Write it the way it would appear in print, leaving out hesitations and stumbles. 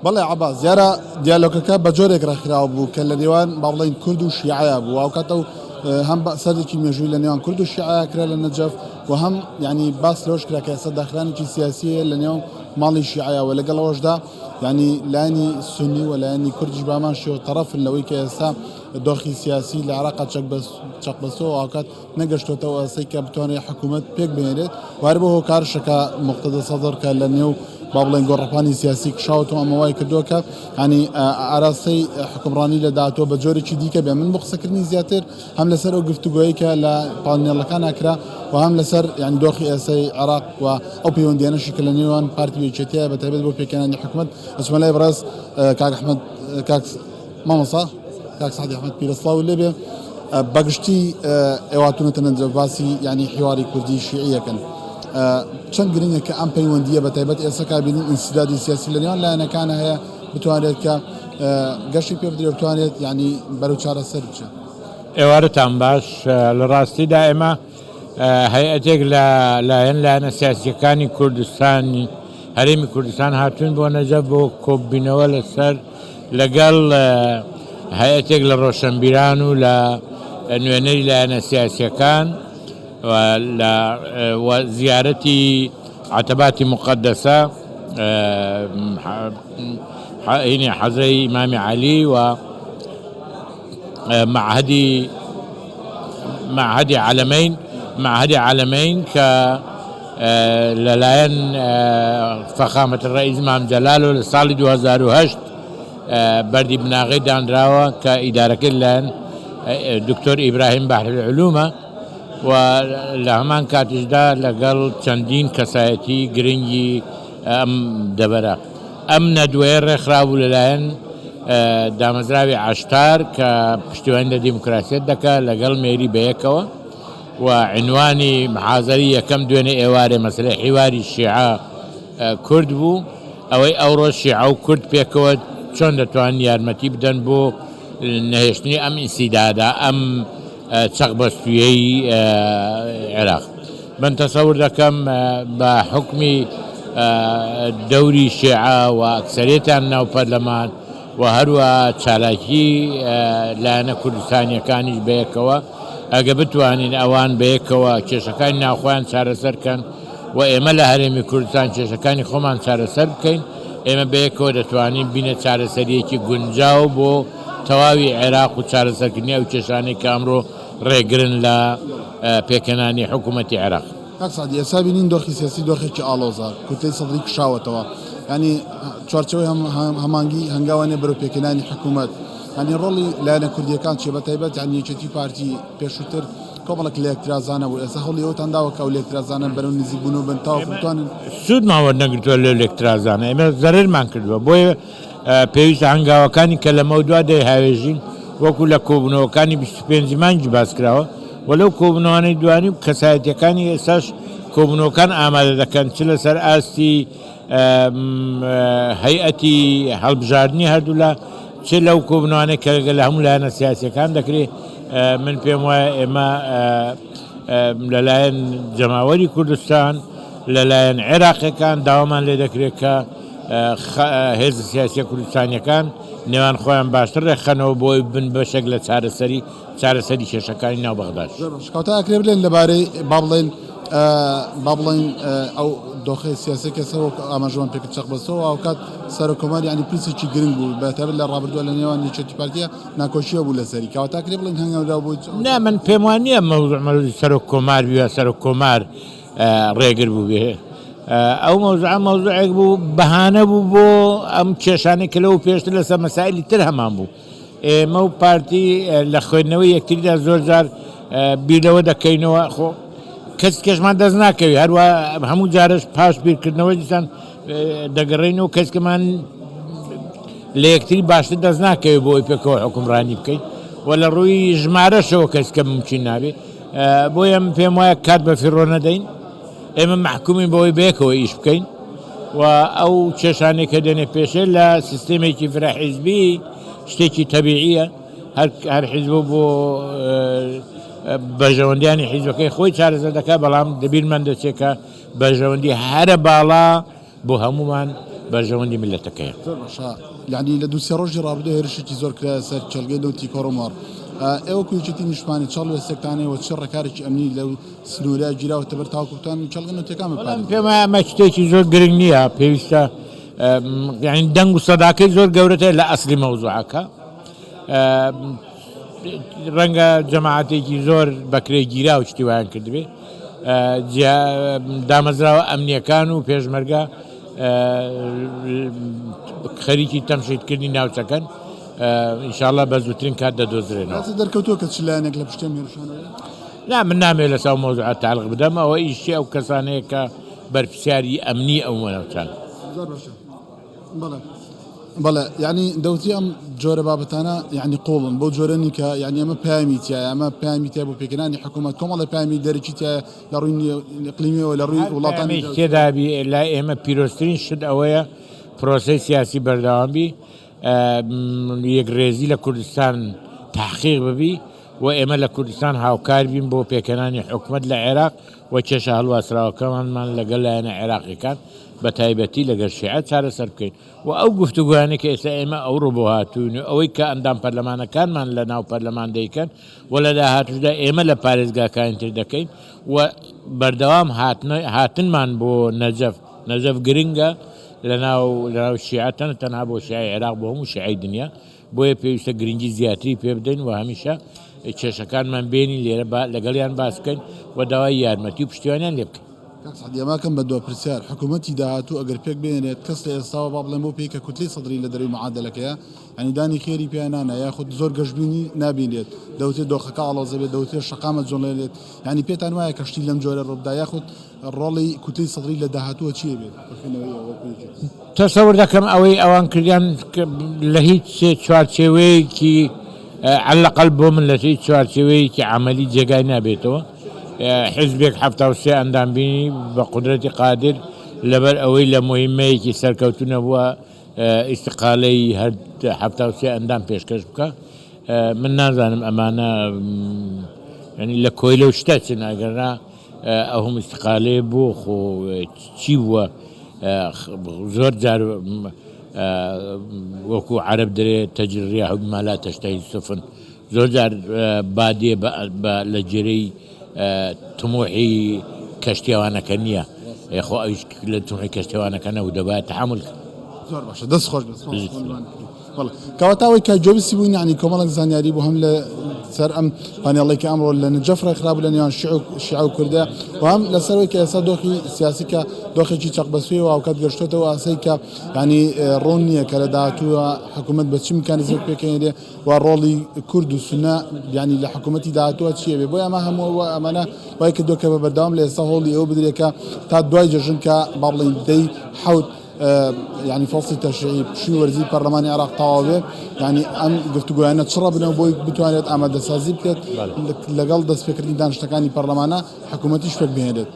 بەڵێ عەباس دیارە دیالۆگەکە بە جۆرێک ڕێکخراوە بوو کە لە نێوان با بڵێن کورد و شیعەیە بوو ئەوکاتە هەم سەرێکی مێژووی لە نێوان کورد و شیعەیە کرا لە نەجەف و هەم یعنی باس لەوەش کرا کە ئێستا داخرانێکی سیاسیە لە نێوان ماڵی شیعەیە و لەگەڵ ئەوەشدا یعنی لایانی سونی و لایانی کوردیش بامان شێوە تەرەفن لەوەی کە ئێستا دۆخی سیاسی لە عێراقا چەقبەستەوە ئاوکات نەگەشتۆتەوە ئەسەی کە بتوانێت حکوومەت پێک بهێنێت وارە بۆ هۆکارشەکە مقتەدە سەدەر کە لە نێو با بڵێن گۆڕەپانی سیاسی کشاوتەوە ئەمەوای کردووە کە ینی ئاراستەی حکومڕانی لە داهاتوە بە جۆرێکی دیکە بێ من بۆ قسەکردنی زیاتر هەم لەسەر ئەو گفتوگۆیی کە لە پانێڵەکان ناکرا و هەم لەسەر یان دۆخی ئێسای عێراق و ئەو پەیوەندیانەشی کە لە نێوان پارتی یەکێتیە بەتایبەت بۆ پێکەنانی حکوومەت ئەچمە لای بەڕێز کاک ئەحمەد کاک مامۆستا کاک سعدی ئەحمەد پیرەسڵاو لێبێ بەگشتی ئێواتونەتە نەنجەف باسی ینی حیواری کوردی شیعیەکەن چەند گرنگە کە ئەم پەیوەندیە بەتایبەت ئێستا کابینین ئینسیدادی سیاسی لە نێوان لایەنەکانە هەیە بتوانێت کە گەشتی پێ بدرێت بتوانێت ینی بەرەو چارەسەر بچێت. ئێوارەتان باش لە ڕاستیدا ئێمە هەیئەتێک لە لایەنە سیاسیەکانی کوردستانی هەرێمی کوردستان هاتوون بۆ نەجەف بۆ کۆببینەوە لەسەر لەگەڵ هەیەتێک لە ڕۆشنبیران و لە نوێنەری لایەنە سیاسیەکان وزیارەتی عتباتی مقدسە حەزەی ئیمامی عەلی و معهدی عەلەمەین کە لەلایەن فەخامەت ڕەئیس مام جەلال و لە ساڵی 2008 بەردی بناغی دانراوە کە ئیدارەکەی لەلایەن دکتۆر ئیبراهیم بەحرالعلومە و لە هەمان کاتیشدا لەگەڵ چەندین کەسایەتی گرنگی ئەم دەبەرە ئەم نەدوێ ڕێکخراوە لەلایەن دامەزراوی عاشتار کە پشتیوانی لە دیموکراسیەت دەکات لەگەڵ مێری بەیەکەوە و عنوانی محازەری یەکەم دوێنێ ئێوارێ مەسەلەی حیواری شیعە کورد بوو ئەوەی ئەوڕۆ شیعە و کورد پێکەوە چۆن دەتوانن یارمەتی بدەن بۆ نەهێشتنی ئەم ئینسیدادا ئەم چەقبەستویەی عێراق. من تەسەور دەکەم بە حکمی دەوری شیعە و ئەکسەرێتیان ناو پەرلەمان و هەروە چالاکی لایەنە کوردستانیەکانیش بەیەکەوە ئەگە بتوانین ئەوان بەیەکەوە کێشەکانی ناوخۆیان چارەسەرکەن و ئێمە لە هەرێمی کوردستان کێشەکانی خۆمان چارەسەر بکەین ئێمە بەیەکەوە دەتوانین بینە چارەسەریەکی گونجاو بۆ تەواوی عێراق و چارەسەرکردنی ئەو کێشانەی کە ئەمڕۆ ڕێگرن لە پێکەنانی حکوومەتی عێراق. کاکسادی ئێستا بینین دۆخی سیاسی دۆخێکی ئاڵۆزە کورتەی سەدری کشاوەتەوە ینی چوارچەوەی هەمانگی هەنگاوانێ بەرەو پێکەنانی حکوومەت ینی ڕۆڵی لایەنە کوردیەکان چێ بەتایبەت ینی یەکێتی پارتی پێشووتر کۆمەڵک لە یەکترازانە بوو ئێستا هەوڵی ئەوتان داوە کە ئەو لە یەکترازانە بەرەو نزیک بوون و بن تاوەکو بتوانن سوود ماوەەر نەگرتووە لە یەکترازانە ئێمە زەرمان کردووە بۆیە پێویستە هەنگاوەکانی کە لە مەودوا دەی هاوێژین وەکو لە کۆبوونەوەکانی 25 مانگی باس کراوە وەلەو کۆبوونەوەی دوانی و کەسایەتیەکانی ئێستاش کۆبوونەوەکان ئامادە دەکەن چ لەسەر ئاستی هەیئەتی هەڵبژاردننی هەردوو لە چ لەو کۆبوونەوانەی کە لە هەموو لایەنە سیاسیەکان دەکرێت من پێم وایە ئێمە لەلایەن جەماوەری کوردستان لەلایەن عێراقیەکان داوامان لێ دەکرێت کە هێز سیاسیە کوردستانیەکان نێوان خۆیان باشتر ڕێکخەنەوە بۆی بن بەشێک لە چارەسەری کێشەکانی ناو بەغداد. کەواتە ئەکرێ بڵێن لەبارەی با بڵێن ئەو دۆخی سیاسی کەسەوە ئاماژەوان پێکرد چەقبەستەوە ئەوکات سەرۆکۆماری ینی پرسێکی گرنگ بوو بەتایبەت لە ڕابردووە لە نێوان یەکێتی پارتیە ناکۆشیە بوو لەسەری کەواتە ئەکرێ بڵێن هەنگاودا بوو. نا من پێم وان نییە مەوزوع سەرۆکۆمار بیوە سەرۆکۆمار ڕێگر بوو بێ ئەو مەوزوعێک بوو بەهانە بوو بۆ ئەم کێشانێک کە لەو پێشتر لەسەر مەسائلی تر هەمان بوو ئێمە و پارتی لە خوێندنەوەی یەکتریدا زۆر جار بیرەوە دەکەینەوە خۆ کەس کێشمان دەست ناکەوی هەروە هەموو جارش پاش بیرکردنەوەی دیسان دەگەڕێنەوە کەسکەمان لە یەکتری باشتر دەست ناکەوێت بۆ ئەوی پێکەوە حکومڕانی بکەین و لە ڕووی ژمارەشەوە کەسکە ممکن نابێ بۆیە پێم وایە کات بە فیڕۆ نەدەین ئێمە محکومین بەوەی بەیەکەوە ئیش بکەین و ئەو کێشانێک کە دێنێ پێشێ لە سیستێمێکی فراحیزبی شتێکی تەبیعیە هەر حیزب بۆ بەژەوەندیانی حیزبەکەی خۆی چارەسەر دەکات بەڵام دەبیرمان دەچێت کە بەژەوەندی هەرە باڵا بۆ هەمومان بەرژەوەندی میلەتەکەیە. زۆر باشە یعنی لە دووسێ ڕۆژی ڕابردوو هێرشێکی زۆر کرا سەر چەلگەی دەوتی کۆڕۆمار ئێوە کوچێتی نیشتمانی چاڵ وێستێکتانەوە چ ڕێکارێکی ئەمنی لەو سنوورە گیراوەتە بەر تاوکوتان چەلگەن و تێکامە پێمە ئەمە شتێکی زۆر گرنگ نییە پێویستە یعنی دەنگ و سەداکەی زۆر گەورەتە لە ئەسلی مەوزوعەکە ڕەنگە جەماعەتێکی زۆر بەکرێ گیرا و شتی وایان کردبێ دامەزراوە ئەمنیەکان و پێشمەرگە خەریکی تەمشیدکردنی ناوچەکەن ئینشاءالله بە زووترین کات دەدۆزرێنەوە دەرکەوتووە کە چلایەنێک لە پشتێ هێرشانەوە لا من نامێت لە ساو مۆزوعات تعلق بدەم ئەوە ئیشی ئەو کەسانەیە کە بەرپرسیاری ئەمنی ئەو وەنەوچان زۆر باشە بەڵێ یعنی دەوتی ئەم جۆرە بابەتانە یعنی قوڵن بۆ جۆرەنی کە یعنی ئەمە پامی تایە ئەمە پامی تای بۆ پێکردانی حکوومەت کۆمەڵی پامی دەرەکی تایە لە ڕووی ئیقلیمیەوە لە ڕووی وڵاتانی تێدابی لای ئێمە پیرۆستترین شت ئەوەیە پرۆسەی سیاسی بەردەوامبی یەکڕێزی لە کوردستان تحقیق ببی و ئێمە لە کوردستان هاوکار بین بۆ پێکەنانی حکوومەت لە عێراق و کێشە هەڵواسراوەکەمانمان لەگەڵ لایەنە عێراقیەکان بە تایبەتی لەگەر شیعەت چارەسەر بکەین و ئەو گفتوگویانە کە ئێستا ئێمە ئەو ڕۆبۆ هاتوون ئەوەی کە ئەندام پەرلەمانەکانمان لە ناو پەرلەمان دەیکەن و لە داهاتوودا ئێمە لە پارێزگاکانی تر دەکەین و بەردەوام هاتنمان بۆ نەجەف گرنگە لە ناو شیعەتەن تەنها بۆ شیعی عێراق بۆ هەموو شیعی دنیا بۆیە پێویستە گرنگی زیاتری پێ بدەین و هەمیشە کێشەکانمان بێنی لێرە لەگەڵیان باس بکەین و داوای یارمەتی و پشتیوانیان لێ بکەین ئێماکەم بە دو پرسیار حکوومەتی داهاتوو ئەگەر پێک بێنێت کەس لە ئێستاوە با بڵێن بۆ پێی کە کوتلی سەدری لە دەروی معادلەکەیە ئەنی دانی خێری پیانانە یاخود زۆر گەشتبینی نابینێت دەوتێت دۆخەکە ئاڵۆزە بێت دەوتێت شقامە جۆڵێت ینی پێتان وایە کەشتی لەم جۆرە ڕۆبدا یاخود ڕۆڵی کوتلی سەدری لە داهاتووە چیە بێت تەسەور دەکەم ئەوەی ئەوان کردیان لە هیچ چوارچێوەیەکی عەلەقەل بۆ من لە هیچ چوارچێوەیەکی عەمەلی جێگای نابێتەوە حزبێک 73 ئەندامبینی بە قودرەتی قادر لەبەر ئەوەی لە مهمەیەکی سەرکەوتونە بووە ئیستیقالەی هەر 73 ئەندام پێشکەش بکە من نازانم ئەمانە ینی لە کۆی لەو شتە چن ئەگەرنا ئەو هەموو ئیستیقالەیە بوو خۆ چی بووە زۆر جار وەکو عەرەب دەرێت تەجریح ما لا تشتهی السفن زۆر جار بادێ لە جێرەی تموحی کەشتیوانەکە نییە خۆ ئەویش لە تموحی کەشتیوانەکە نەبوو دەبایە تەحمل زۆر باشە دەست خۆش کەواتاوەی کە جۆبسی بووین ینی کۆمەڵک زانیاری بوو هەم لە سەر ئەم پانێڵێکی ئەمڕۆ لە نەجەف ڕێکخراب لە نێوان شیع و کوردە و هەم لەسەرەوەی کە ئێستا دۆخی سیاسی کە دۆخێکی چەقبەسوی و ئاوکات گەشتێتەوە ئاسەی کە ینی ڕۆن نییە کە لە داهاتووە حکوومەت بە چی میکانیزمێک پێکەنێ و ڕۆڵی کورد و سونە ینی لە حکوومەتی داهاتووە چیە بێ بۆی ئەمە هەموو ئەمانە وای کە دۆکە بە بەردەوام لە ئێستا هۆڵی ئەوە بدرێکە تا دوای جەژن کە با بڵێن دەی حەوت يعني فصل تشريعي شو ورزي برلماني عراق طاوبه يعني ام گفتگویانە چڕە بنەوە بۆی بتوانێت ئامادەسازی بکرێت لەگەڵ دەست پێکردنی دانیشتەکانی پەرلەمانە حکوومەتیش پێک بهێنێت